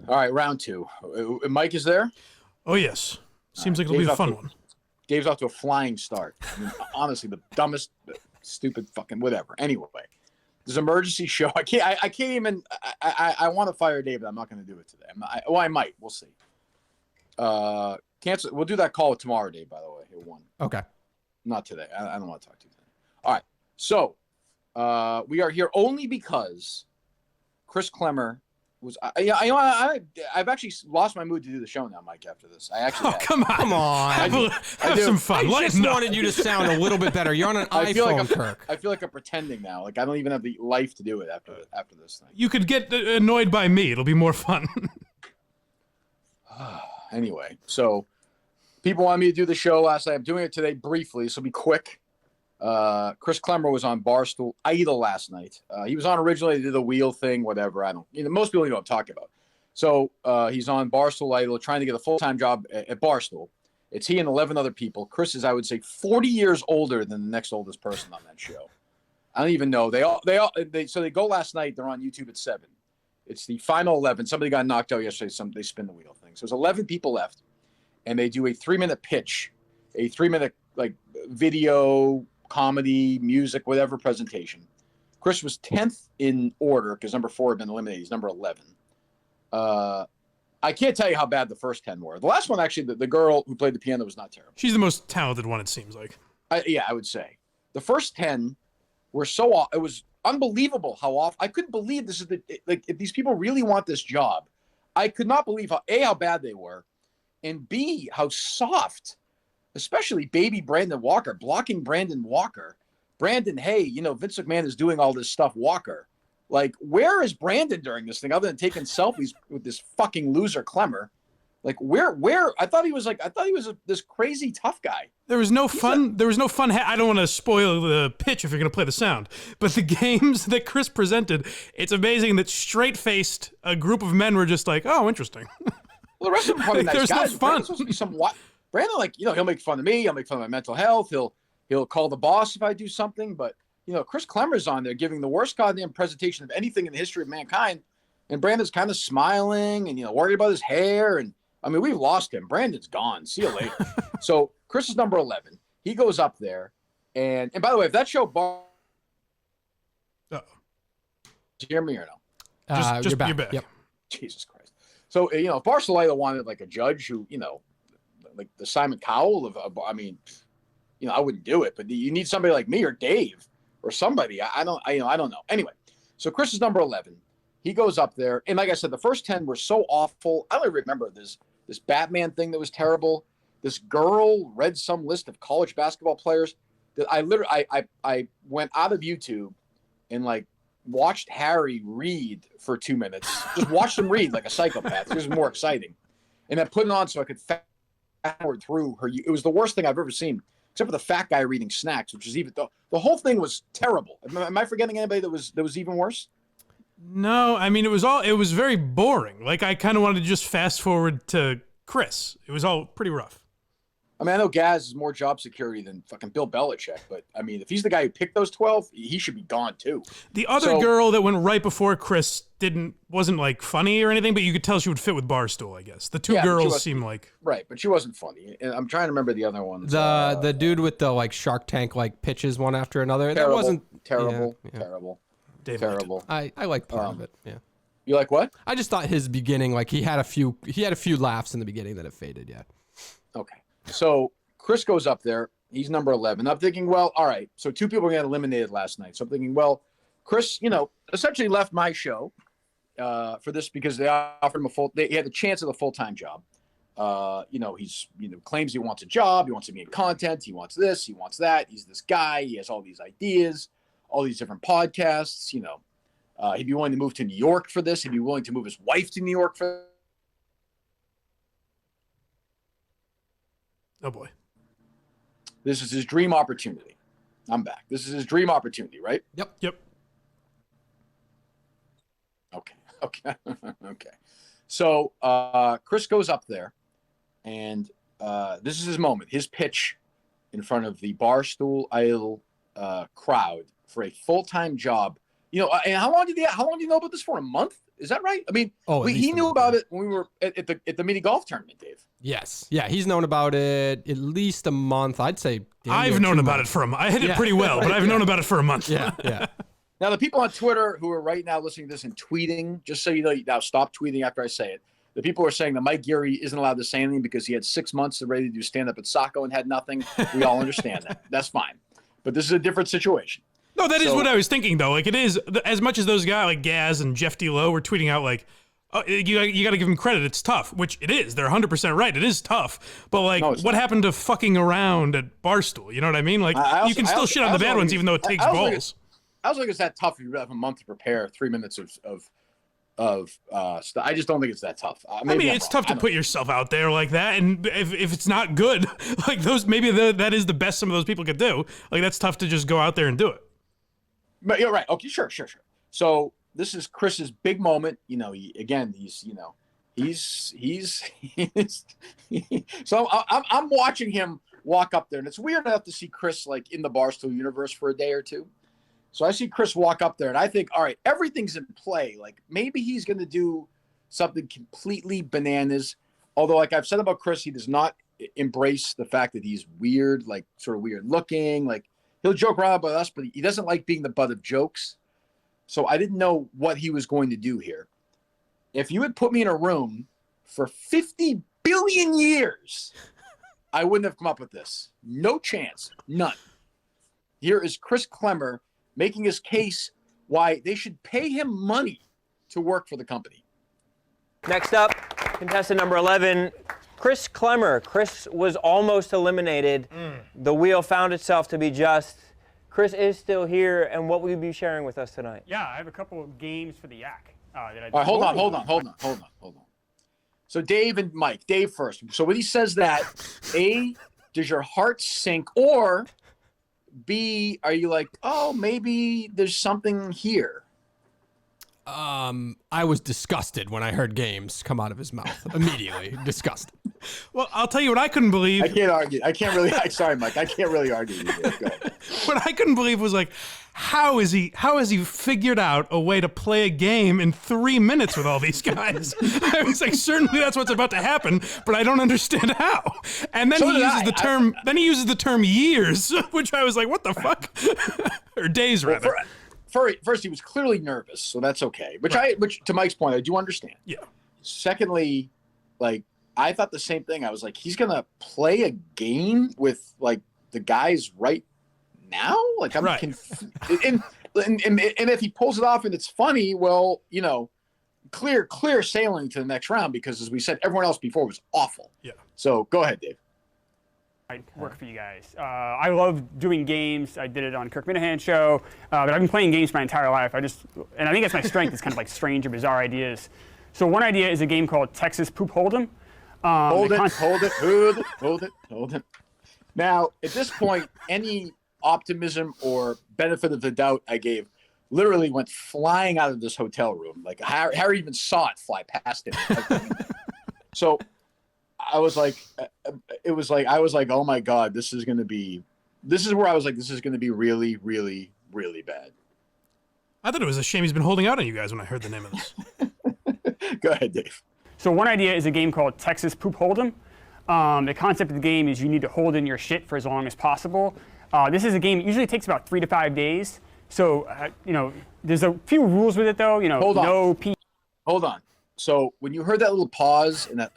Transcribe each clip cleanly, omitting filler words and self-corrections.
All right, round two. Mike is there? Oh, yes. Seems like it'll be a fun one. Dave's off to a flying start. I mean, honestly, the dumbest, stupid fucking whatever. Anyway, this emergency show. I can't even. I want to fire Dave, but I'm not going to do it today. I might. We'll see. Cancel. We'll do that call tomorrow, Dave. By the way, at 1. Okay. Not today. I don't want to talk to you today. All right. So we are here only because Chris Clemmer was. I've actually lost my mood to do the show now, Mike. After this, I actually. Come on. Have some fun. I just wanted you to sound a little bit better. You're on an iPhone, Kirk. I feel like I'm pretending now. Like I don't even have the life to do it after this thing. You could get annoyed by me. It'll be more fun. Anyway, so people wanted me to do the show last night. I'm doing it today briefly, so be quick. Chris Clemmer was on Barstool Idol last night. He was on originally to do the wheel thing, whatever. Most people know what I'm talking about. So he's on Barstool Idol trying to get a full-time job at Barstool. It's he and 11 other people. Chris is, I would say, 40 years older than the next oldest person on that show. I don't even know. So they go last night. They're on YouTube at 7. It's the final 11. Somebody got knocked out yesterday. They spin the wheel thing. So there's 11 people left, and they do a 3-minute pitch, a 3-minute like video, comedy, music, whatever presentation. Chris was 10th in order because number 4 had been eliminated. He's number 11. I can't tell you how bad the first 10 were. The last one, actually, the girl who played the piano was not terrible. She's the most talented one, it seems like. I would say. The first 10 were so off. It was unbelievable how off. I couldn't believe this is if these people really want this job. I could not believe how bad they were, and B, how soft, especially baby Brandon Walker, blocking Brandon Walker. Brandon, hey, Vince McMahon is doing all this stuff, Walker. Like, where is Brandon during this thing other than taking selfies with this fucking loser Clemmer? Like, where? I thought he was this crazy tough guy. There was no fun. I don't want to spoil the pitch if you're going to play the sound, but the games that Chris presented, it's amazing that straight-faced a group of men were just like, oh, interesting. Well, the rest of them are probably nice There's guys. no fun. Brandon's supposed to be Brandon, he'll make fun of me. He'll make fun of my mental health. He'll call the boss if I do something. But Chris Clemmer's on there giving the worst goddamn presentation of anything in the history of mankind, and Brandon's kind of smiling and worried about his hair and. I mean, we've lost him. Brandon's gone. See you later. So Chris is number 11. He goes up there, and by the way, if that show do you hear me or no? You're back. Yep. Jesus Christ. So if Barstool Idol wanted like a judge who like the Simon Cowell of I wouldn't do it, but you need somebody like me or Dave or somebody. I don't know. Anyway, so Chris is number 11. He goes up there, and like I said, the first 10 were so awful. I don't even remember this Batman thing that was terrible. This girl read some list of college basketball players that I went out of YouTube and like watched Harry read for 2 minutes. Just watched him read like a psychopath. It was more exciting. And then put it on so I could fast forward through her. It was the worst thing I've ever seen, except for the fat guy reading snacks, which is even the whole thing was terrible. Am I forgetting anybody that was even worse? No, I mean, it was very boring. Like, I kind of wanted to just fast forward to Chris. It was all pretty rough. I mean, I know Gaz is more job security than fucking Bill Belichick, but I mean, if he's the guy who picked those 12, he should be gone too. The other girl that went right before Chris wasn't like funny or anything, but you could tell she would fit with Barstool, I guess. The two girls seem like right, but she wasn't funny. And I'm trying to remember the other ones. The dude with the like Shark Tank like pitches one after another. Terrible, that wasn't terrible. Dave terrible. I like part of it. Yeah. You like what? I just thought his beginning, like he had a few laughs in the beginning that it faded. Yeah. Okay. So Chris goes up there. He's number 11. I'm thinking, well, all right. So 2 people got eliminated last night. So I'm thinking, well, Chris, essentially left my show for this because they offered him he had the chance of a full-time job. He's claims he wants a job. He wants to be in content. He wants this. He wants that. He's this guy. He has all these ideas, all these different podcasts. He'd be willing to move to New York for this. He'd be willing to move his wife to New York for. Oh boy. This is his dream opportunity. I'm back. This is his dream opportunity, right? Yep. Okay. Okay. So Chris goes up there, and this is his moment, his pitch in front of the Barstool Idol crowd for a full-time job You know, and how long do you know about this for? A month? Is that right? I mean, he knew about it when we were at the mini golf tournament, Dave. Yes. Yeah, he's known about it at least a month. I'd say. I've known about it for a month. I hit it pretty well, but I've known about it for a month. Yeah. Now, the people on Twitter who are right now listening to this and tweeting, just so you know, now stop tweeting after I say it. The people are saying that Mike Geary isn't allowed to say anything because he had 6 months ready to do stand-up at Saco and had nothing. We all understand that. That's fine. But this is a different situation. No, that is what I was thinking, though. Like, it is, as much as those guys like Gaz and Jeff D. Lowe were tweeting out, like, oh, you got to give them credit. It's tough, which it is. They're 100% right. It is tough. But, like, what happened to fucking around at Barstool? You know what I mean? Like, you can still shit on the bad ones, even though it takes balls. I was like, it's that tough if you have a month to prepare, 3 minutes of stuff. I just don't think it's that tough. I mean, it's tough to put yourself out there like that, and if it's not good, like those, maybe that is the best some of those people could do. Like, that's tough to just go out there and do it. But you're right. Okay, sure. So this is Chris's big moment. You know, he's so I'm watching him walk up there, and it's weird enough to see Chris like in the Barstool universe for a day or two. So I see Chris walk up there, and I think, all right, everything's in play. Like, maybe he's going to do something completely bananas. Although, like I've said about Chris, he does not embrace the fact that he's weird, like sort of weird looking. Like, he'll joke around about us, but he doesn't like being the butt of jokes. So I didn't know what he was going to do here. If you had put me in a room for 50 billion years, I wouldn't have come up with this. No chance. None. Here is Chris Clemmer making his case why they should pay him money to work for the company. Next up, contestant number 11, Chris Clemmer. Chris was almost eliminated. The wheel found itself to be just. Chris is still here, and what will you be sharing with us tonight? Yeah, I have a couple of games for the Yak. All right, hold on. So Dave and Mike, Dave first. So when he says that, A, does your heart sink, or B, are you like, oh, maybe there's something here? I was disgusted when I heard games come out of his mouth. Immediately disgusted. Well, I'll tell you what I couldn't believe. I can't argue. Sorry, Mike. I can't really argue with you. Go ahead. What I couldn't believe was like, how has he figured out a way to play a game in 3 minutes with all these guys? I was like, certainly that's what's about to happen, but I don't understand how. And then he uses the term years, which I was like, what the fuck? Or days, rather. First, he was clearly nervous, so that's okay. Which to Mike's point, I do understand. Yeah. Secondly, like, I thought the same thing. I was like, he's gonna play a game with like the guys right now. Like, I'm right. And if he pulls it off and it's funny, well, you know, clear sailing to the next round, because as we said, everyone else before was awful. Yeah. So go ahead, Dave. I work for you guys. I love doing games. I did it on Kirk Minihane show, but I've been playing games my entire life. And I think that's my strength. It's kind of like strange or bizarre ideas. So one idea is a game called Texas Poop Hold'em. Hold it. Now, at this point, any optimism or benefit of the doubt I gave literally went flying out of this hotel room. Like, Harry even saw it fly past him. So I was like, oh my God, this is going to be really, really, really bad. I thought it was a shame he's been holding out on you guys when I heard the name of this. Go ahead, Dave. So one idea is a game called Texas Poop Hold'em. The concept of the game is you need to hold in your shit for as long as possible. This is a game that usually takes about 3 to 5 days. So, there's a few rules with it, though. Hold on. So when you heard that little pause and that,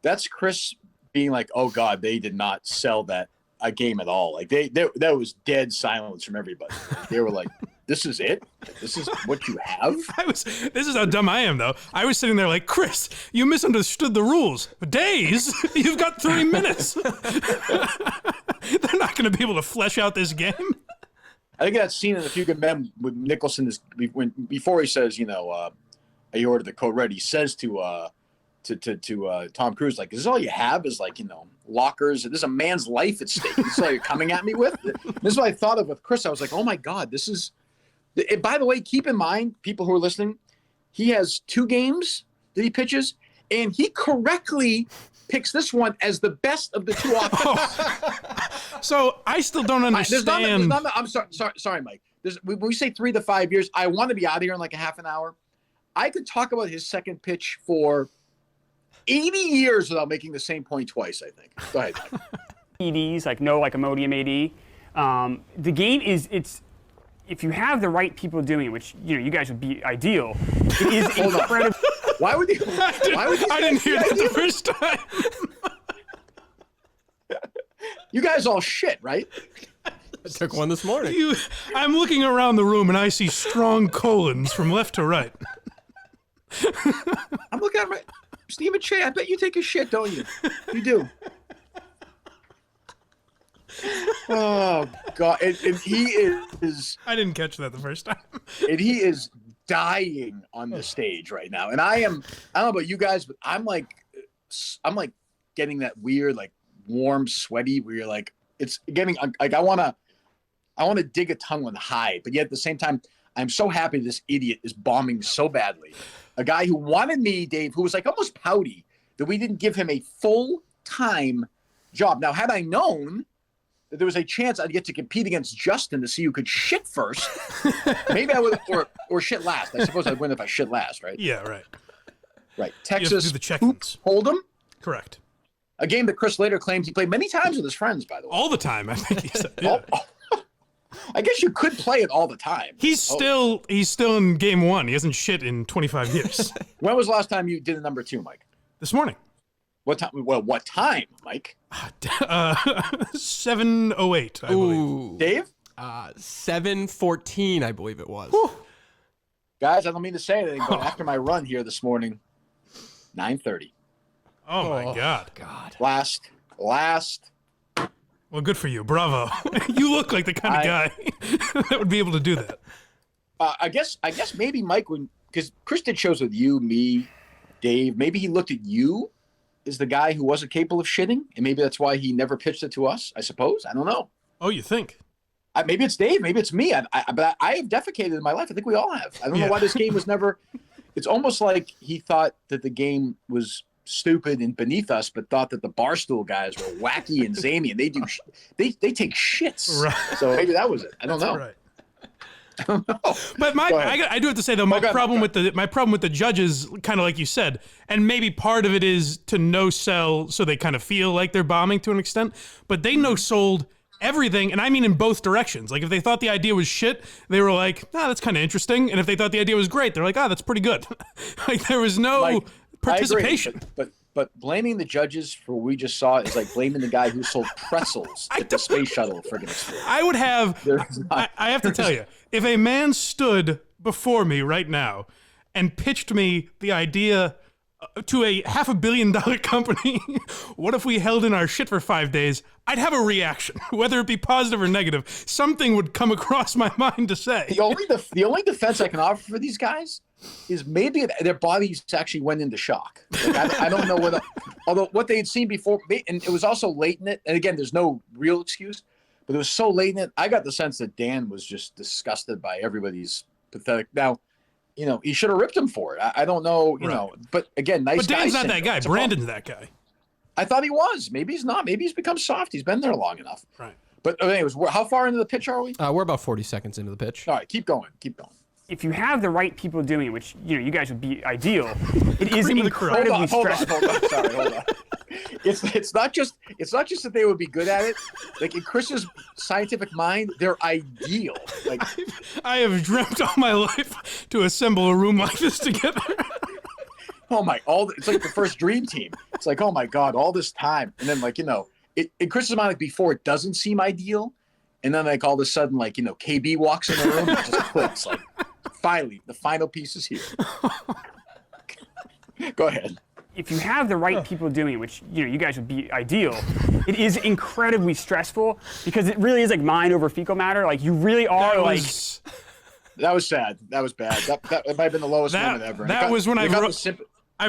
that's Chris being like, oh, God, they did not sell that a game at all. Like, that was dead silence from everybody. They were like, this is it? This is what you have? This is how dumb I am, though. I was sitting there like, Chris, you misunderstood the rules. Days? You've got 3 minutes. They're not going to be able to flesh out this game. I think that scene in A Few Good Men with Nicholson is before he says, you ordered the code red. He says to Tom Cruise, like, is this all you have? Is like, lockers? There's a man's life at stake. This is all you're coming at me with? This is what I thought of with Chris. I was like, oh my God, this is. By the way, keep in mind, people who are listening, he has 2 games that he pitches, and he correctly picks this one as the best of the 2 options. So I still don't understand. I'm sorry, Mike. when we say 3 to 5 years, I want to be out of here in like a half an hour. I could talk about his second pitch for 80 years without making the same point twice, I think. Go ahead, Mike. EDs, like no like Imodium AD. The game is if you have the right people doing it, which you guys would be ideal. It is incredible. Why would you? I didn't hear that the first time. You guys all shit, right? I took one this morning. I'm looking around the room and I see strong colons from left to right. I'm looking at my Stephen Che. I bet you take a shit, don't you? You do. Oh God! And he is. I didn't catch that the first time. And he is dying on the stage right now. And I don't know about you guys, but I'm like getting that weird, like warm, sweaty, where you're like, it's getting like I want to dig a tongue and hide, but yet at the same time, I'm so happy this idiot is bombing so badly. A guy who wanted me, Dave, who was like almost pouty that we didn't give him a full-time job. Now, had I known that there was a chance I'd get to compete against Justin to see who could shit first, maybe I would, or shit last. I suppose I'd win if I shit last, right? Yeah, right. Right. You have to Texas do the check-ins. Hold'em. Correct. A game that Chris later claims he played many times with his friends, by the way. All the time, I think he said. Yeah. I guess you could play it all the time. He's still in game 1. He hasn't shit in 25 years. When was the last time you did a number 2, Mike? This morning. What time? Well, what time, Mike? 7:08, I believe. Dave? 7:14, I believe it was. Whew. Guys, I don't mean to say anything, but after my run here this morning, 9:30. Oh my God. Last. Well, good for you. Bravo. You look like the kind of guy that would be able to do that. I guess maybe Mike would, because Chris did shows with you, me, Dave. Maybe he looked at you as the guy who wasn't capable of shitting, and maybe that's why he never pitched it to us. I suppose. I don't know. Oh, you think? Maybe it's Dave. Maybe it's me. But I have defecated in my life. I think we all have. I don't know why this game was never. It's almost like he thought that the game was stupid and beneath us, but thought that the Barstool guys were wacky and zany, and they take shits. Right. So maybe that was it. I don't know. Right. I don't know. But I do have to say though, my problem with the judges, kind of like you said, and maybe part of it is to no sell, so they kind of feel like they're bombing to an extent. But they no sold everything, and I mean in both directions. Like if they thought the idea was shit, they were like, that's kind of interesting, and if they thought the idea was great, they're like, that's pretty good. Like there was no participation. I agree, but blaming the judges for what we just saw is like blaming the guy who sold pretzels at the space shuttle friggin' experience. I would have. I have to tell you, if a man stood before me right now and pitched me the idea to a $500 million company, what if we held in our shit for 5 days? I'd have a reaction, whether it be positive or negative. Something would come across my mind to say. The only defense I can offer for these guys is maybe their bodies actually went into shock. Like I don't know whether, although what they had seen before, and it was also late in it. And again, there's no real excuse, but it was so late in it. I got the sense that Dan was just disgusted by everybody's pathetic. Now, he should have ripped him for it. I don't know, but again, nice guy. But Dan's not that guy. Brandon's that guy. I thought he was. Maybe he's not. Maybe he's become soft. He's been there long enough. Right. But anyways, how far into the pitch are we? We're about 40 seconds into the pitch. All right, keep going. If you have the right people doing it, which you guys would be ideal, it is incredibly stressful. Hold on. Sorry, hold on. It's not just that they would be good at it. Like in Chris's scientific mind, they're ideal. Like I have dreamt all my life to assemble a room like this together. It's like the first dream team. It's like, oh my God, all this time, and then like in Chris's mind, like before it doesn't seem ideal, and then like all of a sudden, like KB walks in the room, and it just clicks. Like finally, the final piece is here. Go ahead. If you have the right people doing it, which you guys would be ideal, it is incredibly stressful because it really is like mind over fecal matter. Like you really are That was sad. That was bad. That might have been the lowest moment ever. That was when I've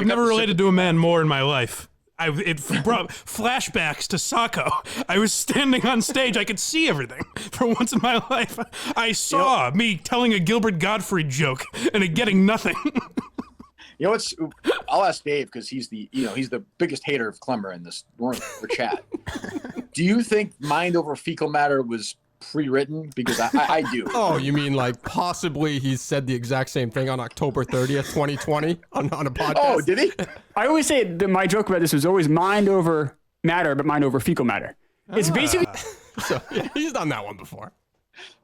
never related to a man more in my life. It brought flashbacks to Sacco. I was standing on stage. I could see everything. For once in my life, I saw me telling a Gilbert Gottfried joke and it getting nothing. I'll ask Dave because he's the biggest hater of Clemmer in this room for chat. Do you think mind over fecal matter was pre-written because I do. Oh, you mean like possibly he said the exact same thing on October 30th, 2020 on a podcast? Oh, did he? I always say that my joke about this was always mind over matter, but mind over fecal matter. It's basically So yeah, he's done that one before.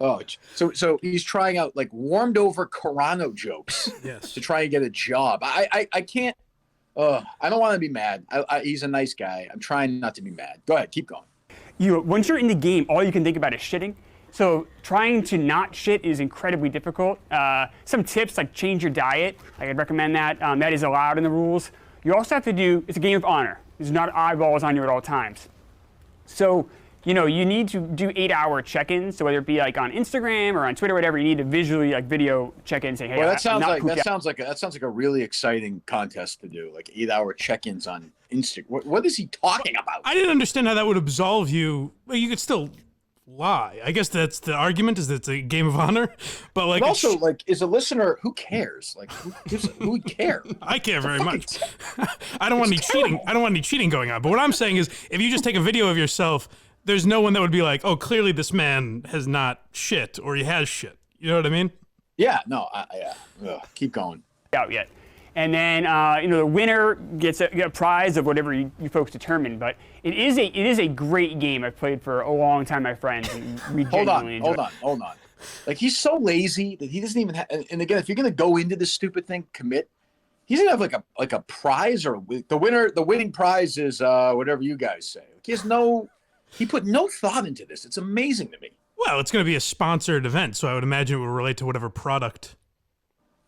Oh, so he's trying out like warmed over Carano jokes Yes. to try and get a job. I can't. I don't want to be mad. He's a nice guy. I'm trying not to be mad. Go ahead, keep going. once you're in the game, all you can think about is shitting. So trying to not shit is incredibly difficult. Some tips like change your diet. I'd recommend that. That is allowed in the rules. You also have to do, it's a game of honor. There's not eyeballs on you at all times. So, you need to do 8-hour check-ins. So whether it be like on Instagram or on Twitter, or whatever, you need to visually like video check in, say, hey, Well, I'm that sounds not like pooped out. that sounds like a really exciting contest to do, like 8-hour check-ins on Instagram. What is he talking about? I didn't understand how that would absolve you. Well, you could still lie. I guess that's the argument, is that it's a game of honor. But like, But also, like, as a listener, who cares? Like, who would care? I care very much. I don't want any cheating. I don't want any cheating going on. But what I'm saying is, if you just take a video of yourself, there's no one that would be like, oh, clearly this man has not shit, or he has shit. You know what I mean? Yeah, no, yeah. Ugh, keep going. Out yet. And then the winner gets a prize of whatever you folks determine. But it is a great game. I've played for a long time, my friends, and we genuinely enjoy it. Hold on. Like, he's so lazy that he doesn't even have. And again, if you're gonna go into this stupid thing, commit. He's gonna have like a prize, or the winning prize is whatever you guys say. Like, he put no thought into this. It's amazing to me. Well, it's going to be a sponsored event, so I would imagine it would relate to whatever product.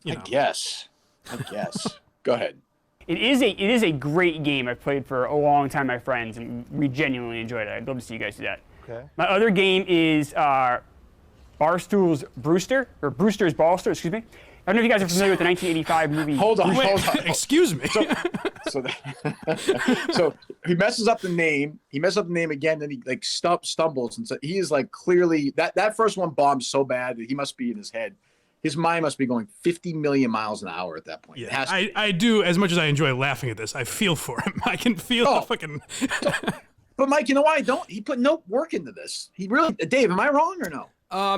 I guess. Go ahead. It is a great game. I've played for a long time, my friends, and we genuinely enjoyed it. I'd love to see you guys do that. Okay. My other game is Barstool's Brewster, or Brewster's Ballster, excuse me. I don't know if you guys are familiar with the 1985 movie. Hold on. Excuse me. So he messes up the name. He messes up the name again, then he like stumbles, and so he is like clearly that first one bombed so bad that he must be in his head. His mind must be going 50 million miles an hour at that point. It has to. I do, as much as I enjoy laughing at this, I feel for him. I can feel the fucking... But Mike, you know why I don't? He put no work into this. He really, Dave, am I wrong or no?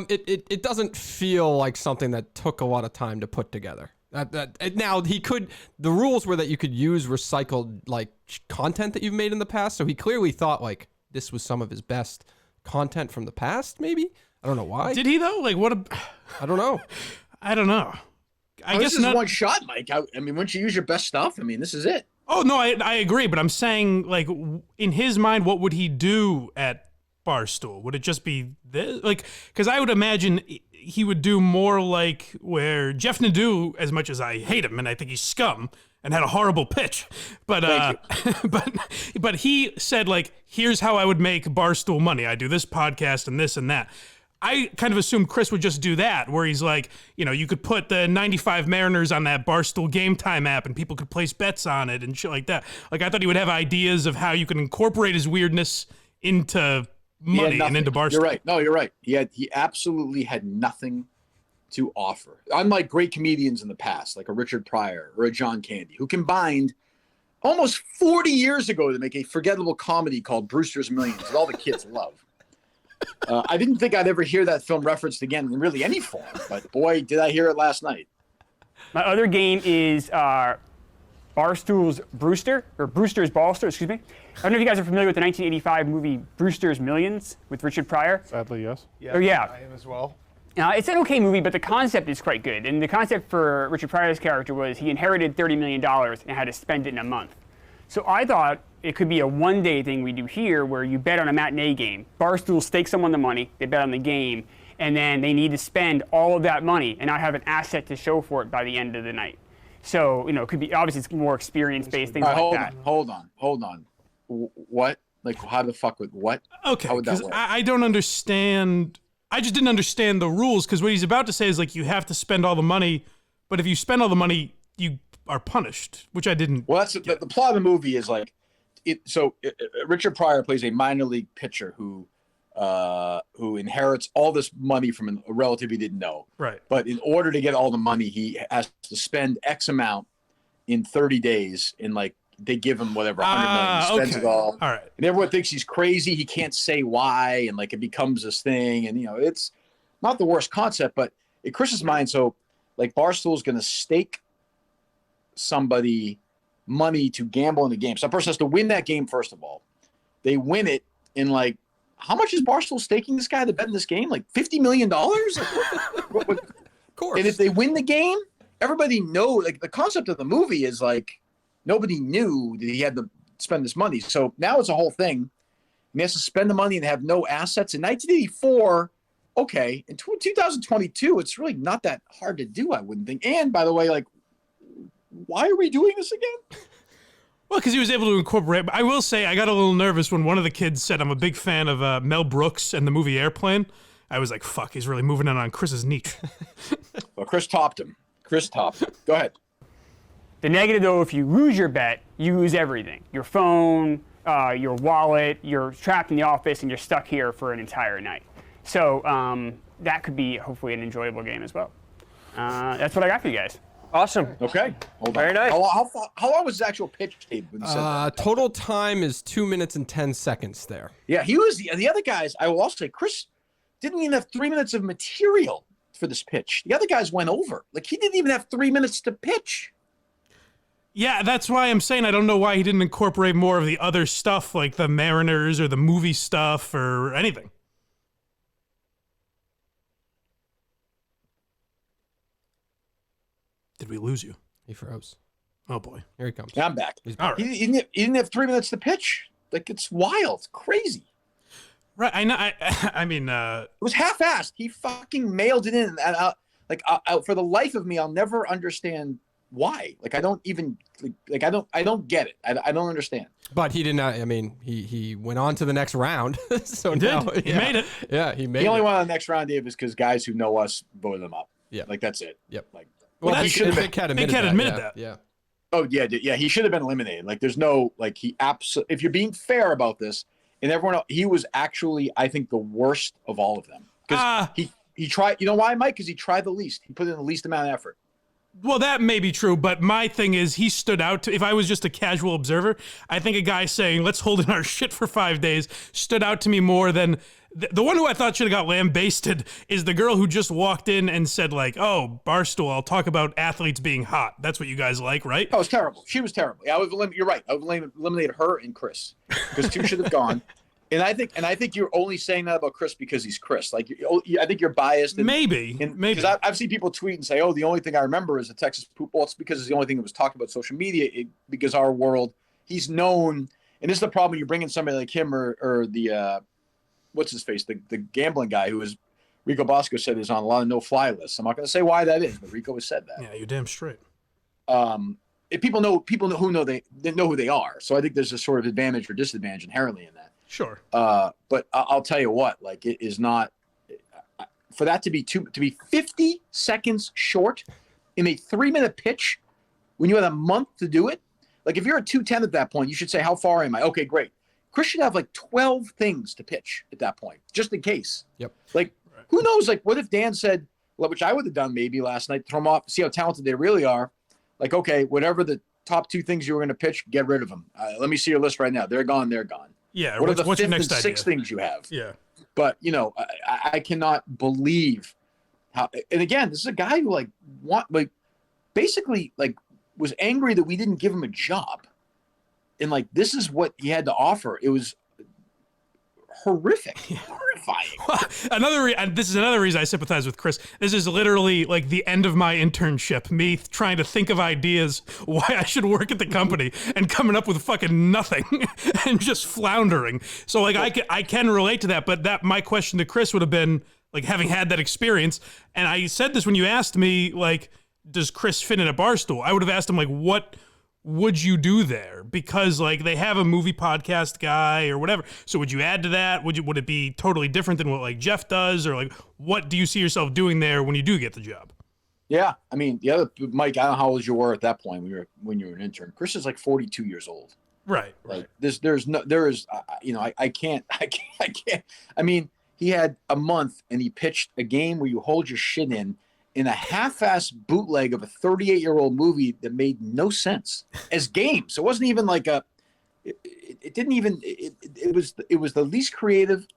It doesn't feel like something that took a lot of time to put together. Now the rules were that you could use recycled like content that you've made in the past. So he clearly thought like this was some of his best content from the past. Maybe, I don't know why. Did he though? Like what? I don't know. I don't know. I guess this is not. one shot, Mike. I mean, once you use your best stuff, I mean, this is it. Oh no, I agree, but I'm saying like in his mind, what would he do at Barstool? Would it just be this? Like, because I would imagine he would do more like where Jeff Nadeau, as much as I hate him and I think he's scum and had a horrible pitch, but but he said like, here's how I would make Barstool money. I do this podcast and this and that. I kind of assumed Chris would just do that, where he's like, you could put the 95 Mariners on that Barstool Game Time app and people could place bets on it and shit like that. Like, I thought he would have ideas of how you could incorporate his weirdness into money and into Barstool. You're right. No, you're right. He absolutely had nothing to offer. Unlike great comedians in the past, like a Richard Pryor or a John Candy, who combined almost 40 years ago to make a forgettable comedy called Brewster's Millions that all the kids love. I didn't think I'd ever hear that film referenced again in really any form, but boy, did I hear it last night. My other game is Barstool's Brewster, or Brewster's Ballster, excuse me. I don't know if you guys are familiar with the 1985 movie Brewster's Millions with Richard Pryor. Sadly, yes. Oh, yeah. I am as well. It's an okay movie, but the concept is quite good. And the concept for Richard Pryor's character was he inherited $30 million and had to spend it in a month. So I thought it could be a one-day thing we do here where you bet on a matinee game. Barstool stakes someone the money, they bet on the game, and then they need to spend all of that money and not have an asset to show for it by the end of the night. So, it could be, obviously it's more experience-based, things like that. Hold on. What? Like, how the fuck would what? Okay, How would that because work? I don't understand. I just didn't understand the rules, because what he's about to say is like you have to spend all the money, but if you spend all the money, you are punished, which I didn't. Well, that's the plot of the movie is like it. So Richard Pryor plays a minor league pitcher who inherits all this money from a relative he didn't know. Right. But in order to get all the money, he has to spend X amount in 30 days in like they give him whatever 100 million, he spends it all. All right. And everyone thinks he's crazy. He can't say why, and like it becomes this thing. And it's not the worst concept, but in Chris's mind, so like Barstool's going to stake somebody money to gamble in a game. So a person has to win that game first of all. They win it in like, how much is Barstool staking this guy to bet in this game? Like $50 million? Like, Of course. and if they win the game, everybody knows. Like the concept of the movie is like nobody knew that he had to spend this money. So now it's a whole thing. And he has to spend the money and have no assets. In 1984, okay. In 2022, it's really not that hard to do, I wouldn't think. And by the way, like, why are we doing this again? Well, because he was able to incorporate. I will say, I got a little nervous when one of the kids said, "I'm a big fan of Mel Brooks and the movie Airplane." I was like, "Fuck, he's really moving in on Chris's niche." Well, Chris topped him. Go ahead. The negative, though, if you lose your bet, you lose everything. Your phone, your wallet, you're trapped in the office, and you're stuck here for an entire night. So that could be, hopefully, an enjoyable game as well. That's what I got for you guys. Awesome. Okay. Hold on. Very nice. How long was his actual pitch tape when he said that? Total time is 2 minutes and 10 seconds there. Yeah, he was the other guys. I will also say, Chris didn't even have 3 minutes of material for this pitch. The other guys went over. Like, he didn't even have 3 minutes to pitch. Yeah, that's why I'm saying I don't know why he didn't incorporate more of the other stuff, like the Mariners or the movie stuff or anything. Did we lose you? He froze. Oh, boy. Here he comes. Yeah, I'm back. He's All back. right. He didn't have 3 minutes to pitch. Like, it's wild. It's crazy. Right, I know. I mean, It was half-assed. He fucking mailed it in. And for the life of me, I'll never understand why. Like, I don't even like. I don't get it. I don't understand. But he did not. I mean, he went on to the next round. So he now did. He yeah. made it. Yeah, he made The only it. one on the next round, Dave, is because guys who know us voted them up. Yeah. Like, that's it. Yep. Like, Well, Well, he that's- should have Big Cat admitted that. Yeah. oh yeah, he should have been eliminated. Like, there's no like he absolutely. If you're being fair about this, and everyone else, he was actually, I think, the worst of all of them because he tried. You know why, Mike? Because he tried the least. He put in the least amount of effort. Well, that may be true, but my thing is he stood out to, if I was just a casual observer, I think a guy saying, let's hold in our shit for 5 days stood out to me more than the one who I thought should have got lambasted is the girl who just walked in and said like, oh, Barstool, I'll talk about athletes being hot. That's what you guys like, right? Oh, it was terrible. She was terrible. Yeah, you're right. I would eliminate her and Chris because two should have gone. And I think you're only saying that about Chris because he's Chris. Like, I think you're biased. Maybe. Because I've seen people tweet and say, "Oh, the only thing I remember is the Texas poop." Well, it's because it's the only thing that was talked about social media. Because our world, he's known, and this is the problem. When you bring in somebody like him or the what's his face, the gambling guy who is Rico Bosco said is on a lot of no-fly lists. I'm not going to say why that is, but Rico has said that. Yeah, you're damn straight. If people know they know who they are. So I think there's a sort of advantage or disadvantage inherently in that. Sure. But I'll tell you what, like it is not for that to be 50 seconds short in a 3-minute pitch when you had a month to do it. Like if you're at 210 at that point, you should say, how far am I? Okay, great. Chris should have like 12 things to pitch at that point, just in case. Yep. Like who knows? Like what if Dan said, well, which I would have done maybe last night, throw them off, see how talented they really are. Like, okay, whatever the top 2 things you were going to pitch, get rid of them. Let me see your list right now. They're gone. They're gone. Yeah. What are the what's your fifth next and idea? 6th things you have? Yeah. But I cannot believe how. And again, this is a guy who basically was angry that we didn't give him a job, and like this is what he had to offer. It was horrific, horrifying. And this is another reason I sympathize with Chris. This is literally like the end of my internship. Me trying to think of ideas why I should work at the company and coming up with fucking nothing and just floundering. So like I can relate to that. But that my question to Chris would have been like having had that experience. And I said this when you asked me like, does Chris fit in a Barstool? I would have asked him like, what would you do there? Because like they have a movie podcast guy or whatever. So would you add to that? Would it be totally different than what like Jeff does? Or like what do you see yourself doing there when you do get the job? Yeah, I mean the other Mike, I don't know how old you were at that point when you were an intern. Chris is like 42 years old. Right. Like I can't. I mean, he had a month and he pitched a game where you hold your shit in, in a half-ass bootleg of a 38-year-old movie that made no sense as games. It wasn't even like it didn't even, it was the least creative,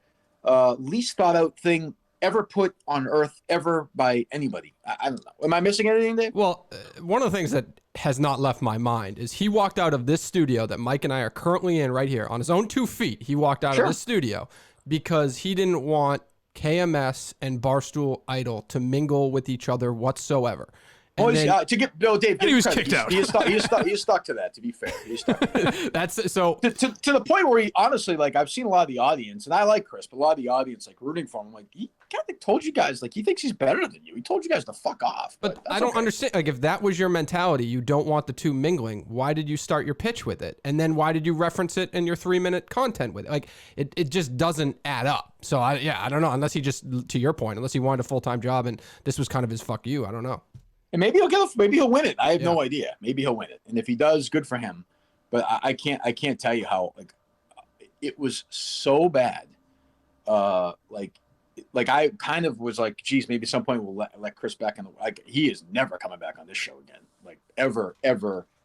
least thought out thing ever put on earth ever by anybody. I don't know. Am I missing anything, Dave? Well, one of the things that has not left my mind is he walked out of this studio that Mike and I are currently in right here on his own 2 feet. He walked out of this studio because he didn't want KMS and Barstool Idol to mingle with each other whatsoever. And Dave. And he was kicked out. He stuck to that. To be fair, he stuck. To that. That's so to the point where he honestly, like, I've seen a lot of the audience, and I like Chris, but a lot of the audience like rooting for him. Like, he kind of told you guys, like, he thinks he's better than you. He told you guys to fuck off. But I don't understand. Like, if that was your mentality, you don't want the two mingling. Why did you start your pitch with it? And then why did you reference it in your 3-minute content with it? Like, it just doesn't add up. So I don't know. Unless he just, to your point, unless he wanted a full-time job and this was kind of his fuck you. I don't know. And maybe he'll win it. I have no idea. Maybe he'll win it. And if he does, good for him. But I can't tell you how, like, it was so bad. Like I kind of was like, geez, maybe at some point we'll let Chris back in the, like, he is never coming back on this show again. Like, ever.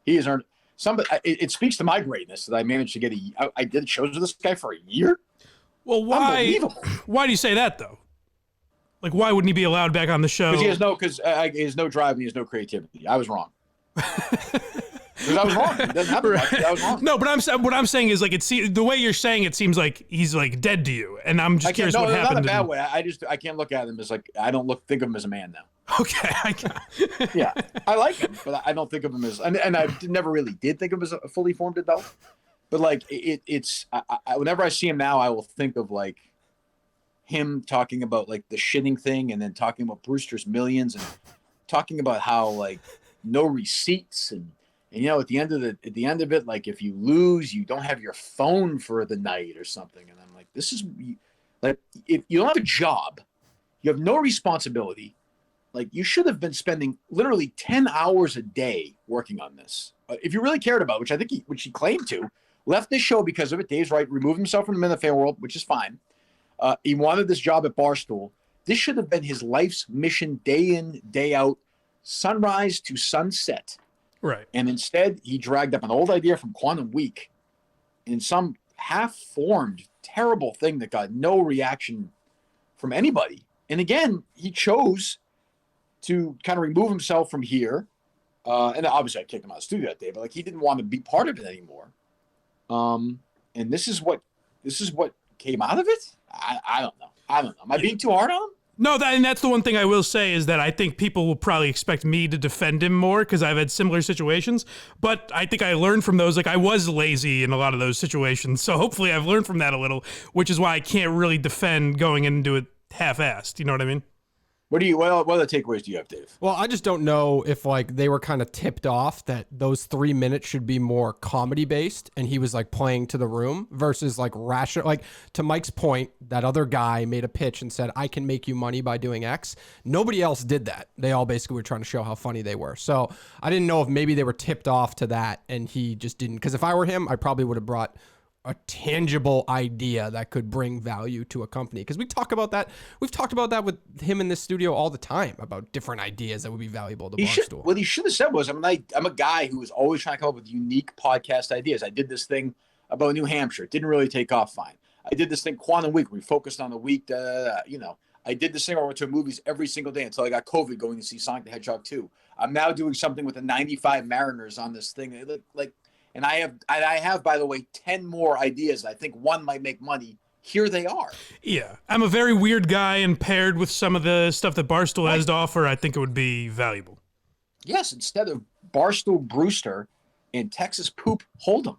He has earned somebody. It speaks to my greatness that I managed to get I did shows with this guy for a year. Well, why do you say that though? Like, why wouldn't he be allowed back on the show? Because he has no drive and he has no creativity. I was wrong. Because I was wrong. It doesn't happen much. I was wrong. No, but what I'm saying is, like, the way you're saying it seems like he's like dead to you, and I'm just curious what happened. Not in a bad way. I can't look at him as like, I don't think of him as a man now. Okay, yeah, I like him, but I don't think of him as, and I never really did think of him as a fully formed adult. But like, it's whenever I see him now, I will think of like him talking about like the shitting thing, and then talking about Brewster's Millions, and talking about how like no receipts, and you know, at the end of it, like, if you lose, you don't have your phone for the night or something. And I'm like, this is like, if you don't have a job, you have no responsibility. Like, you should have been spending literally 10 hours a day working on this. If you really cared about it, which he claimed to, left this show because of it. Dave's right. Removed himself from the minute fan world, which is fine. He wanted this job at Barstool. This should have been his life's mission, day in, day out, sunrise to sunset. Right. And instead, he dragged up an old idea from Quantum Week in some half-formed, terrible thing that got no reaction from anybody. And again, he chose to kind of remove himself from here. And obviously, I kicked him out of the studio that day, but like, he didn't want to be part of it anymore. And this is what came out of it. I don't know. Am I being too hard on him? No, and that's the one thing I will say is that I think people will probably expect me to defend him more because I've had similar situations. But I think I learned from those. Like, I was lazy in a lot of those situations. So hopefully I've learned from that a little, which is why I can't really defend going into it half-assed. You know what I mean? What other takeaways do you have, Dave? Well, I just don't know if like they were kind of tipped off that those 3 minutes should be more comedy based, and he was like playing to the room versus like rational. Like, to Mike's point, that other guy made a pitch and said, "I can make you money by doing X." Nobody else did that. They all basically were trying to show how funny they were. So I didn't know if maybe they were tipped off to that, and he just didn't. Because if I were him, I probably would have brought a tangible idea that could bring value to a company. Because we talk about that. We've talked about that with him in this studio all the time, about different ideas that would be valuable to Barstool. What he should have said was, I'm a guy who was always trying to come up with unique podcast ideas. I did this thing about New Hampshire. It didn't really take off fine. I did this thing, Quantum Week, where we focused on the week. I did this thing where I went to movies every single day until I got COVID going to see Sonic the Hedgehog 2. I'm now doing something with the 95 Mariners on this thing. And I have, by the way, 10 more ideas. I think one might make money. Here they are. Yeah. I'm a very weird guy, and paired with some of the stuff that Barstool has to offer, I think it would be valuable. Yes, instead of Barstool Brewster and Texas Poop Hold'em.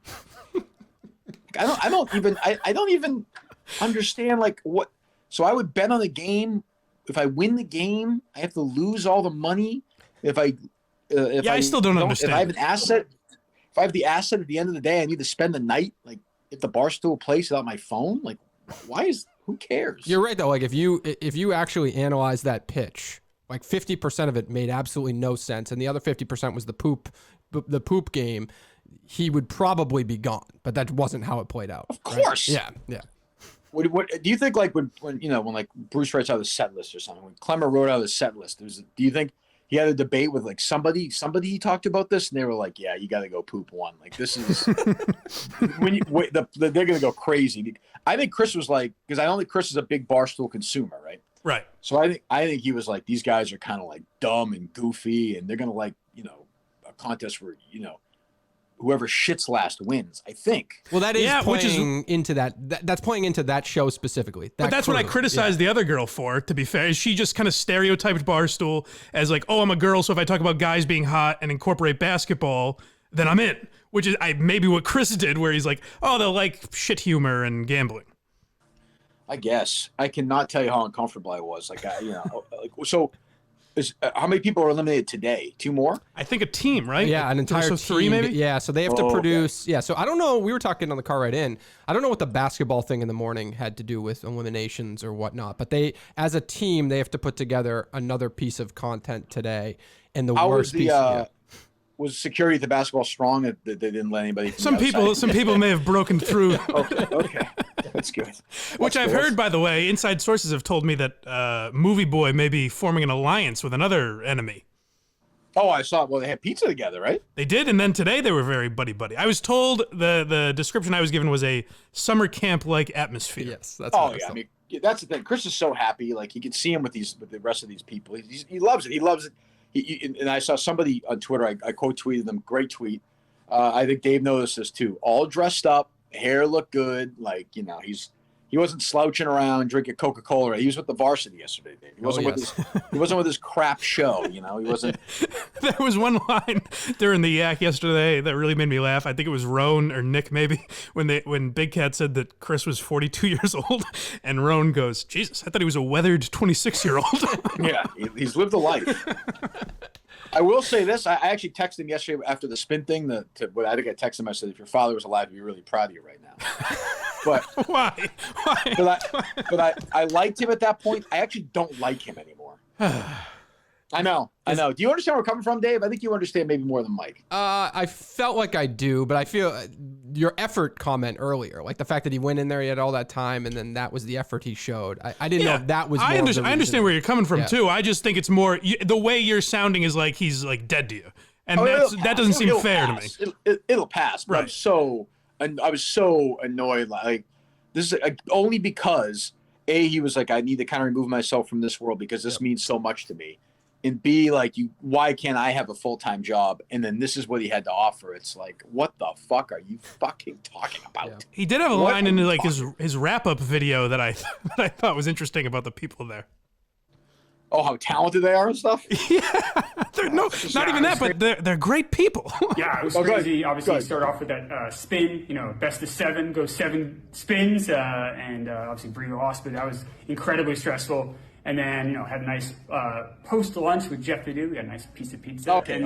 I don't even understand like what. So I would bet on a game. If I win the game, I have to lose all the money. I still don't understand. If I have an asset. If I have the asset at the end of the day, I need to spend the night like at the Barstool place without my phone. Like, who cares? You're right though. Like, if you actually analyze that pitch, like 50% of it made absolutely no sense, and the other 50% was the poop game, he would probably be gone. But that wasn't how it played out. Of course. Right? Yeah. What do you think? Like when like Bruce writes out a set list or something, when Clemmer wrote out a set list, do you think he had a debate with like somebody he talked about this and they were like, yeah, you got to go poop one. Like this is when they're gonna go crazy. I think Chris was like, because I don't think Chris is a big Barstool consumer, right? Right. So I think he was like, these guys are kind of like dumb and goofy, and they're gonna like a contest where whoever shits last wins. I think. Well, that is playing into that. That's playing into that show specifically. But that's what I criticized the other girl for, to be fair. Is she just kind of stereotyped Barstool as like, oh, I'm a girl, so if I talk about guys being hot and incorporate basketball, then I'm in. Which is maybe what Chris did, where he's like, oh, they'll like shit humor and gambling. I guess. I cannot tell you how uncomfortable I was. Like, so how many people are eliminated today? 2 more? I think a team, right? Yeah, an entire team. 3 maybe? Yeah, so they have to produce. Okay. Yeah, so I don't know. We were talking on the car ride in. I don't know what the basketball thing in the morning had to do with eliminations or whatnot, but they, as a team, they have to put together another piece of content today. And the worst piece. Was security at the basketball strong that they didn't let anybody? Some people may have broken through. Okay, that's good. Which I've heard, by the way, inside sources have told me that Movie Boy may be forming an alliance with another enemy. Oh, I saw. Well, they had pizza together, right? They did, and then today they were very buddy-buddy. I was told the description I was given was a summer camp-like atmosphere. Yes, that's. What I mean, that's the thing. Chris is so happy. Like, you can see him with the rest of these people. He loves it. He loves it. And I saw somebody on Twitter, I quote tweeted them, great tweet. I think Dave noticed this too. All dressed up, hair looked good. Like, he wasn't slouching around drinking Coca-Cola. He was with the varsity yesterday, Dave. He wasn't with his crap show, He wasn't. There was one line during the yak yesterday that really made me laugh. I think it was Roan or Nick maybe when Big Cat said that Chris was 42 years old, and Roan goes, "Jesus, I thought he was a weathered 26-year-old." Yeah, he's lived a life. I will say this. I actually texted him yesterday after the spin thing. I think I texted him. I said, if your father was alive, he'd be really proud of you right now. But why? But I liked him at that point. I actually don't like him anymore. I know. Do you understand where we're coming from, Dave? I think you understand maybe more than Mike. I felt like I do, but I feel your effort comment earlier, like the fact that he went in there, he had all that time, and then that was the effort he showed. I didn't know if that was. I understand where you're coming from too. I just think it's more the way you're sounding is like he's like dead to you, and that doesn't seem fair to me. It'll pass. But right. I was so annoyed. Like this is only because he was like, I need to kind of remove myself from this world because this means so much to me. And B, like, why can't I have a full-time job? And then this is what he had to offer. It's like, what the fuck are you fucking talking about? Yeah. He did have a line in like his wrap-up video that I thought was interesting about the people there. Oh, how talented they are and stuff? Yeah. Not even that, but they're great people. Yeah, it was crazy. Obviously, you start off with that spin, best of 7, go 7 spins, and obviously Bree lost, but that was incredibly stressful. And then, had a nice post-lunch with Jeff to do. We got a nice piece of pizza. Okay.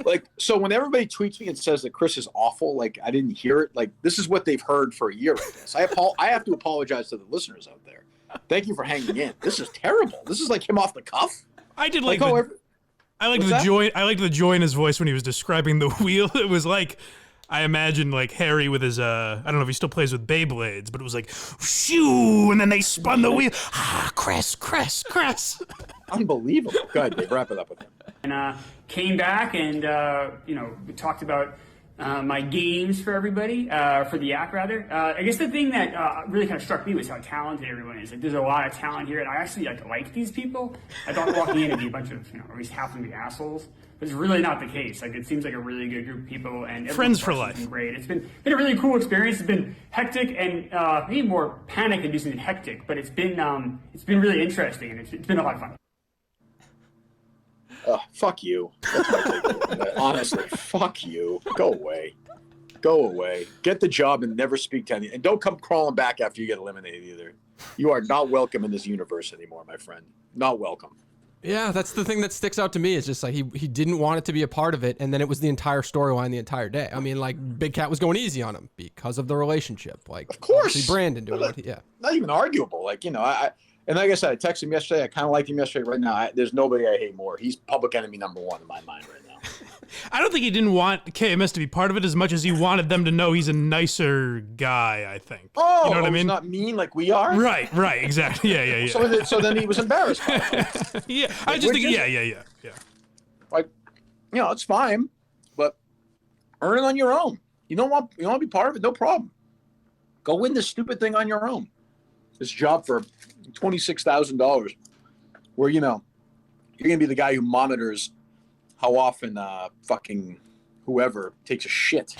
Like, so when everybody tweets me and says that Chris is awful, like, I didn't hear it. Like, this is what they've heard for a year, I guess. I have to apologize to the listeners out there. Thank you for hanging in. This is terrible. This is like him off the cuff. I did like I liked the joy in his voice when he was describing the wheel. It was like, I imagine like Harry with his I don't know if he still plays with Beyblades, but it was like shoo, and then they spun the wheel. Chris. Unbelievable. Go ahead, Dave, wrap it up with him. And came back and we talked about my games for everybody, for the yak rather. I guess the thing that really kind of struck me was how talented everyone is. Like, there's a lot of talent here, and I actually like these people. I thought walking in it'd be a bunch of, at least half of them be assholes. But it's really not the case. Like, it seems like a really good group of people, and friends for life. Been great. It's been a really cool experience. It's been hectic and maybe more panic-inducing than hectic, but it's been really interesting, and it's been a lot of fun. Fuck you. That's my take on that. Honestly, fuck you. Go away. Get the job and never speak to anyone. And don't come crawling back after you get eliminated either. You are not welcome in this universe anymore, my friend. Not welcome. Yeah, that's the thing that sticks out to me. It's just like he didn't want it to be a part of it, and then it was the entire storyline the entire day. I mean, like, Big Cat was going easy on him because of the relationship. Like, of course, Brandon doing what not even arguable. Like, and like I said, I texted him yesterday. I kind of liked him yesterday. Right now, there's nobody I hate more. He's public enemy number 1 in my mind right now. I don't think he didn't want KMS to be part of it as much as he wanted them to know he's a nicer guy, I think. Oh, you know what I mean? He's not mean like we are? Right, exactly. Yeah. So then he was embarrassed by it. Yeah, I just think, yeah. Like, it's fine, but earn it on your own. You don't want to be part of it? No problem. Go win this stupid thing on your own. This job for $26,000 where, you're going to be the guy who monitors how often fucking whoever takes a shit.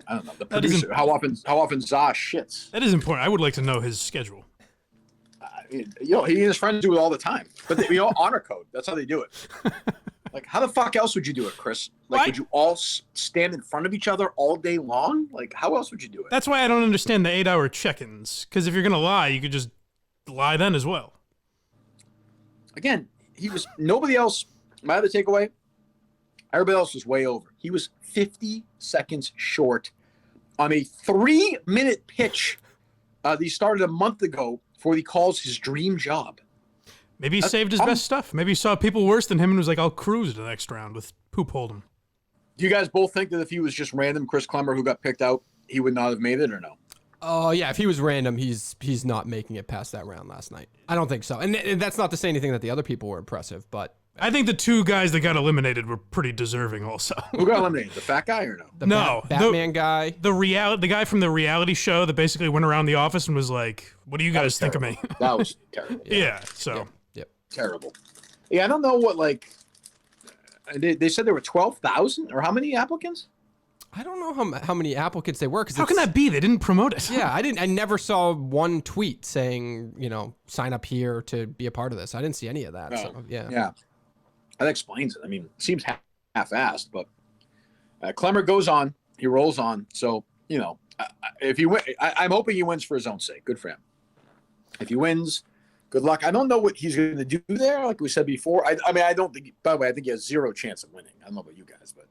I don't know. The producer, how often Zah shits. That is important. I would like to know his schedule. He and his friends do it all the time. But they honor code. That's how they do it. Like, how the fuck else would you do it, Chris? Like, would you all stand in front of each other all day long? Like, how else would you do it? That's why I don't understand the 8-hour check-ins. Because if you're going to lie, you could just lie then as well. Again, nobody else, my other takeaway, everybody else was way over. He was 50 seconds short on a 3-minute pitch that he started a month ago before he calls his dream job. Maybe he saved his best stuff. Maybe he saw people worse than him and was like, I'll cruise to the next round with Poop Hold'em. Do you guys both think that if he was just random Chris Clemmer who got picked out, he would not have made it or no? Oh, yeah. If he was random, he's not making it past that round last night. I don't think so. And that's not to say anything that the other people were impressive, but... I think the two guys that got eliminated were pretty deserving also. Who got eliminated? The fat guy or no? The Batman guy. The guy from the reality show that basically went around the office and was like, what do you guys think of me? That was terrible. Yeah, so... Yep. Terrible. Yeah, I don't know what, they said there were 12,000 or how many applicants? I don't know how many applicants they were. How can that be? They didn't promote it. Yeah, I never saw one tweet saying, sign up here to be a part of this. I didn't see any of that. No. So, yeah. Yeah. That explains it. I mean, it seems half-assed, but Clemmer goes on. He rolls on. So, if he win, I'm hoping he wins for his own sake. Good for him. If he wins, good luck. I don't know what he's going to do there, like we said before. I don't think, by the way, I think he has zero chance of winning. I don't know about you guys, but.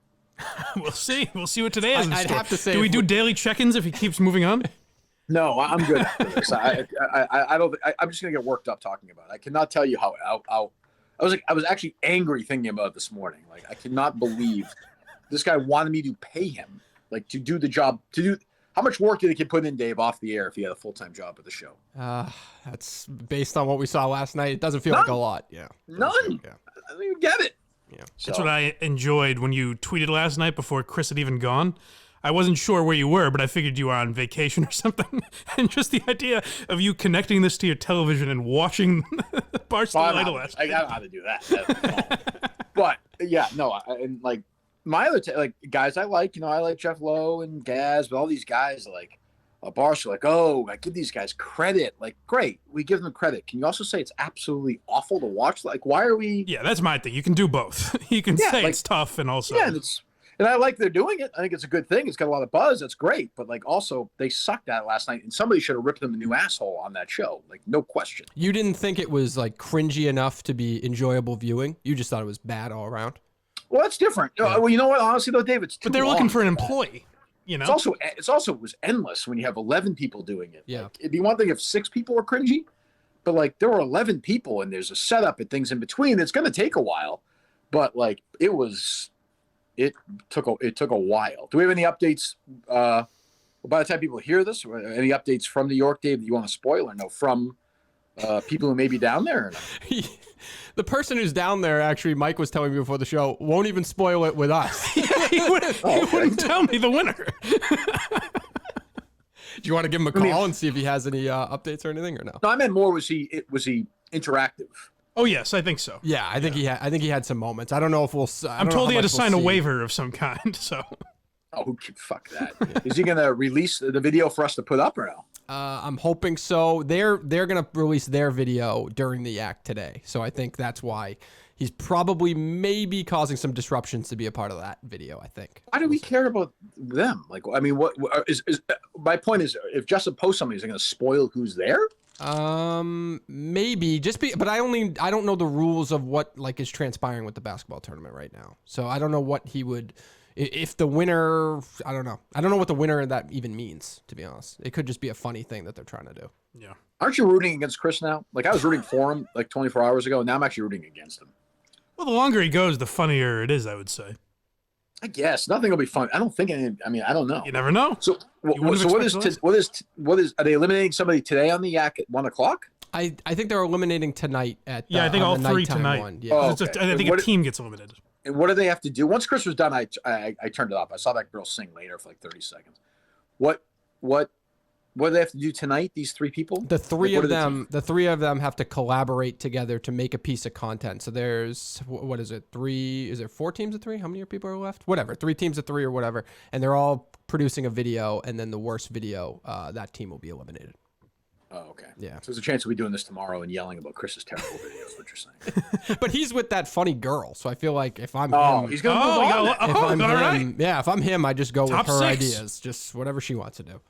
We'll see. We'll see what today is in I'd store. have to say, do we do daily check-ins if he keeps moving on? No, I'm good after this. I don't. I'm just gonna get worked up talking about it. I cannot tell you how I was actually angry thinking about it this morning. Like, I cannot believe this guy wanted me to pay him to do the job. How much work did he put in, Dave, off the air if he had a full-time job at the show? That's based on what we saw last night. It doesn't feel like a lot. Yeah. None. Yeah. I don't even get it. Yeah. That's what I enjoyed when you tweeted last night before Chris had even gone. I wasn't sure where you were, but I figured you were on vacation or something. And just the idea of you connecting this to your television and watching Barstool Idol last night. I don't know how to do that. But, yeah, no. My other guys I like, I like Jeff Lowe and Gaz, but all these guys Barstool, I give these guys credit. Great, we give them credit. Can you also say it's absolutely awful to watch? Why are we? Yeah, that's my thing. You can do both. You can say it's tough and also. Yeah, and I like they're doing it. I think it's a good thing. It's got a lot of buzz. That's great. But also they sucked at it last night, and somebody should have ripped them a new asshole on that show. No question. You didn't think it was cringy enough to be enjoyable viewing? You just thought it was bad all around? Well, that's different. Yeah. Well, you know what? Honestly, though, Dave, it's too But they're long looking for an employee. It was endless when you have 11 people doing it. Yeah. It'd be one thing if 6 people were cringy, but there were 11 people and there's a setup and things in between. It's going to take a while, but it took a while. Do we have any updates? By the time people hear this, any updates from New York, Dave, that you want to spoil or no from people who may be down there? Or no? The person who's down there, actually, Mike was telling me before the show, won't even spoil it with us. He wouldn't tell me the winner. Do you want to give him a call and see if he has any updates or anything, or no? No, I meant more. Was he interactive? Oh yes, I think so. Yeah, I think he had some moments. I don't know if we'll. I'm told he had to sign a waiver of some kind. So. Oh, fuck that! Is he gonna release the video for us to put up or no? I'm hoping so. They're gonna release their video during the act today, so I think that's why he's probably maybe causing some disruptions to be a part of that video. I think. Why do we care about them? What is my point? Is if Justin posts something, is he gonna spoil who's there? Maybe but I don't know the rules of what is transpiring with the basketball tournament right now, so I don't know what he would. If the winner, I don't know. I don't know what the winner of that even means, to be honest. It could just be a funny thing that they're trying to do. Yeah. Aren't you rooting against Chris now? I was rooting for him 24 hours ago. Now I'm actually rooting against him. Well, the longer he goes, the funnier it is, I would say. I guess nothing will be fun. I don't think any. I mean, I don't know. You never know. So, You wouldn't have what expected is what is? Are they eliminating somebody today on the Yak at 1 o'clock? I think they're eliminating tonight at Yeah, I think on all the three nighttime tonight. one. Yeah. Oh, It's okay. I think What- a team gets eliminated. And what do they have to do? Once Chris was done, I turned it off. I saw that girl sing later for like 30 seconds. What do they have to do tonight? These three people. The three Like, of what are them, the three of them have to collaborate together to make a piece of content. So there's what is it? Three? Is there 4 teams of 3? How many people are left? Whatever, 3 teams of 3 or whatever, and they're all producing a video, and then the worst video, that team will be eliminated. Oh, okay. Yeah. So there's a chance we'll be doing this tomorrow and yelling about Chris's terrible videos. What you're saying? But he's with that funny girl, so I feel like if I'm Oh, him, he's gonna Oh, move you on. got then. if I'm all him, right. yeah, if I'm him, I just go Top with her 6. ideas, just whatever she wants to do.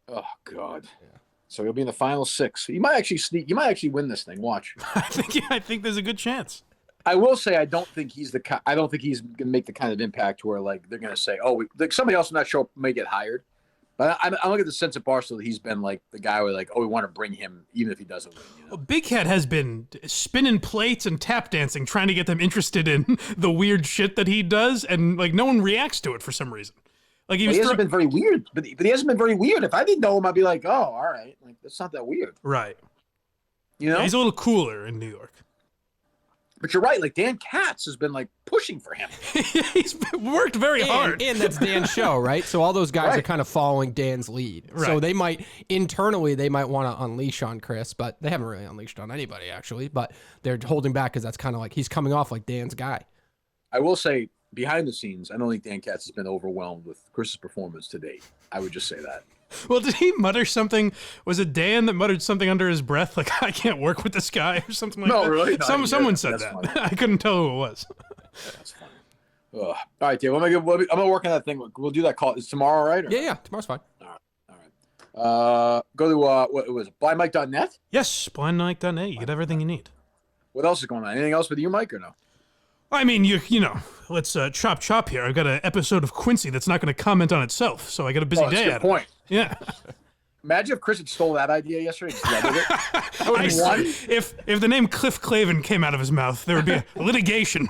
Oh God. So he'll be in the final 6. He might actually sneak. You might actually win this thing. Watch. I think there's a good chance. I will say I don't think he's I don't think he's gonna make the kind of impact where like they're gonna say, oh, like somebody else from that show may get hired. But I don't get the sense at Barstool that he's been like the guy where like, oh, we want to bring him even if he doesn't win. You know? Well, Big Cat has been spinning plates and tap dancing, trying to get them interested in the weird shit that he does, and like no one reacts to it for some reason. Like He hasn't been very weird, but he hasn't been very weird. If I didn't know him, I'd be like, oh, all right, like that's not that weird, right. you know. Yeah, he's a little cooler in New York. But you're right. Like Dan Katz has been like pushing for him. He's worked very hard. And that's Dan's show, right? So all those guys are Right. kind of following Dan's lead. So Right. they might internally want to unleash on Chris, but they haven't really unleashed on anybody actually. But they're holding back because that's kind of like he's coming off like Dan's guy. I will say, behind the scenes, I don't think Dan Katz has been overwhelmed with Chris's performance to date. I would just say that. Well, did he mutter something? Was it Dan that muttered something under his breath, like "I can't work with this guy" or something like No, that? really? No, I didn't hear Someone that. said That's that. funny. I couldn't tell who it was. That's funny. Ugh. All right, Dave. I'm gonna work on that thing. We'll do that call. Is tomorrow, all right? Or Yeah, tomorrow's fine. All right. Go to what was it? blindmike.net. Yes, blindnike.net. You get everything you need. What else is going on? Anything else with you, Mike, or no? I mean, you know, let's chop here. I've got an episode of Quincy that's not going to comment on itself, so I got a busy Oh, that's a day good at point. it. Yeah. Imagine if Chris had stole that idea yesterday. And just edited it. That would be one. If the name Cliff Clavin came out of his mouth, there would be a litigation.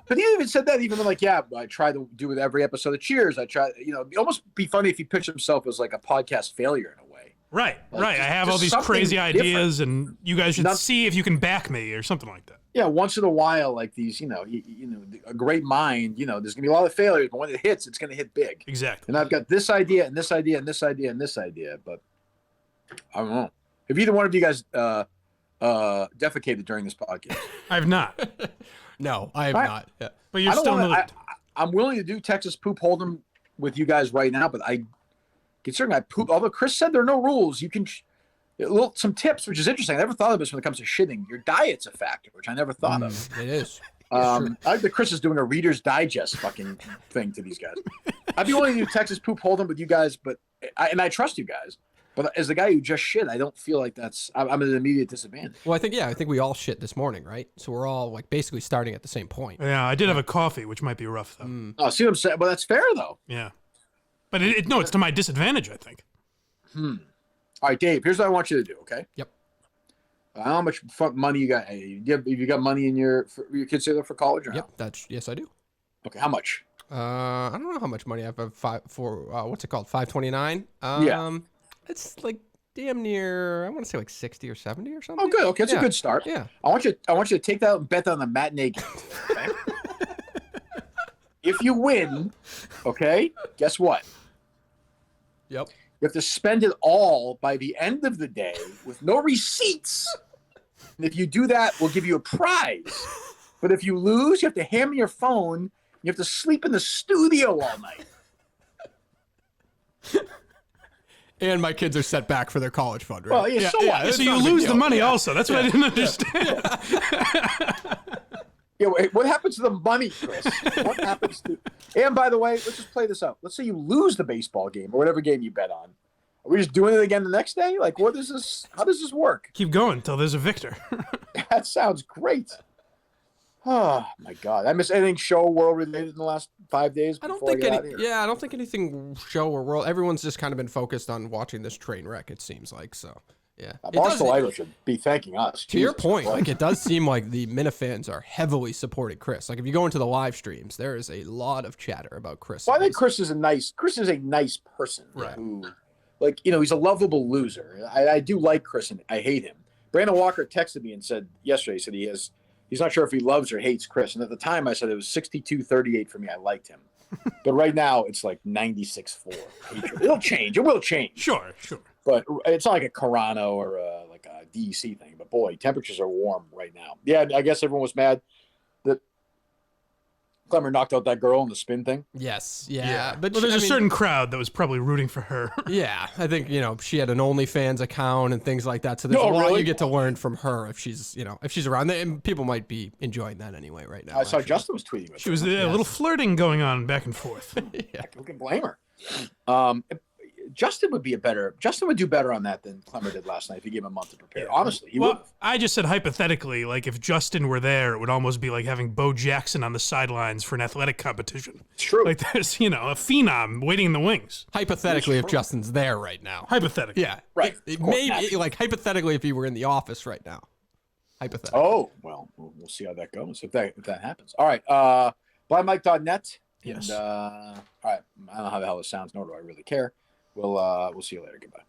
But he even said that, even like, yeah, I try to do with every episode of Cheers. I try, it'd almost be funny if he pitched himself as like a podcast failure in a way. Right. Like, I have all just these something crazy different. ideas, and you guys should Not- see if you can back me or something like that. Yeah, once in a while, like these, a great mind, there's gonna be a lot of failures, but when it hits, it's gonna hit big. Exactly. And I've got this idea and this idea and this idea and this idea, but I don't know. Have either one of you guys defecated during this podcast? I've not, No, I have Right. not. Yeah. but you're I don't still in the wanna- lead. I'm willing to do Texas poop hold'em with you guys right now, but considering I poop, although Chris said there are no rules, you can some tips, which is interesting. I never thought of this when it comes to shitting. Your diet's a factor, which I never thought of. It is. I like that Chris is doing a Reader's Digest fucking thing to these guys. I'd be willing to do Texas poop hold'em with you guys, but I trust you guys. But as the guy who just shit, I don't feel like I'm at an immediate disadvantage. Well, I think we all shit this morning, right? So we're all like basically starting at the same point. Yeah, I did have a coffee, which might be rough though. Oh, see what I'm saying? Well, that's fair though. Yeah, but it's to my disadvantage, I think. All right, Dave. Here's what I want you to do. Okay. Yep. How much money you got? You got money in your kids together for college? Or Yep. Yes, I do. No? Okay. How much? I don't know how much money I have for what's it called? 529. Yeah. It's like damn near. I want to say like 60 or 70 or something. Oh, good. Okay, that's Yeah. a good start. Yeah. I want you to take that and bet that on the matinee game. Okay? If you win, okay, guess what? Yep. You have to spend it all by the end of the day with no receipts. And if you do that, we'll give you a prize. But if you lose, you have to hand me your phone. You have to sleep in the studio all night. And my kids are set back for their college fund, right? Well, yeah, so what? it's So you not a big lose the deal. money also. That's what I didn't understand. Yeah, wait, what happens to the money, Chris? What happens to? And by the way, let's just play this out. Let's say you lose the baseball game or whatever game you bet on. Are we just doing it again the next day? Like, what is this? How does this work? Keep going till there's a victor. That sounds great. Oh my God! I miss anything show world related in the last 5 days. I don't before think get any. out of here? Yeah, I don't think anything show or world. Everyone's just kind of been focused on watching this train wreck. It seems like so. Yeah. Barstool Idol should be thanking us. To your Jesus point, Christ. like it does seem like the Minifans are heavily supporting Chris. Like if you go into the live streams, there is a lot of chatter about Chris. Well, I think Chris is a nice person. Right. Who, like, he's a lovable loser. I do like Chris, and I hate him. Brandon Walker texted me and said yesterday, he said he's not sure if he loves or hates Chris. And at the time I said it was 62-38 for me. I liked him. But right now it's like 96-4 hatred. It'll change. It will change. Sure. But it's not like a Carano or like a DEC thing. But boy, temperatures are warm right now. Yeah, I guess everyone was mad that Clemmer knocked out that girl in the spin thing. Yes, yeah. But Well, there's a certain crowd that was probably rooting for her. Yeah, I think she had an OnlyFans account and things like that. So there's a lot really? you get to learn from her if she's around. And people might be enjoying that anyway right now. I saw actually. Justin was tweeting with She was a little flirting going on back and forth. Who can blame her? Justin would do better on that than Clemmer did last night if he gave him a month to prepare. Honestly, he would. Well, I just said hypothetically, like if Justin were there, it would almost be like having Bo Jackson on the sidelines for an athletic competition. It's true. Like there's, a phenom waiting in the wings. Hypothetically, if Justin's there right now. Hypothetically. Yeah, Right. Maybe like hypothetically, if he were in the office right now. Hypothetically. Oh, well, we'll see how that goes if that happens. All right. blindmike.net. Yes. And, all right. I don't know how the hell this sounds, nor do I really care. We'll see you later. Goodbye.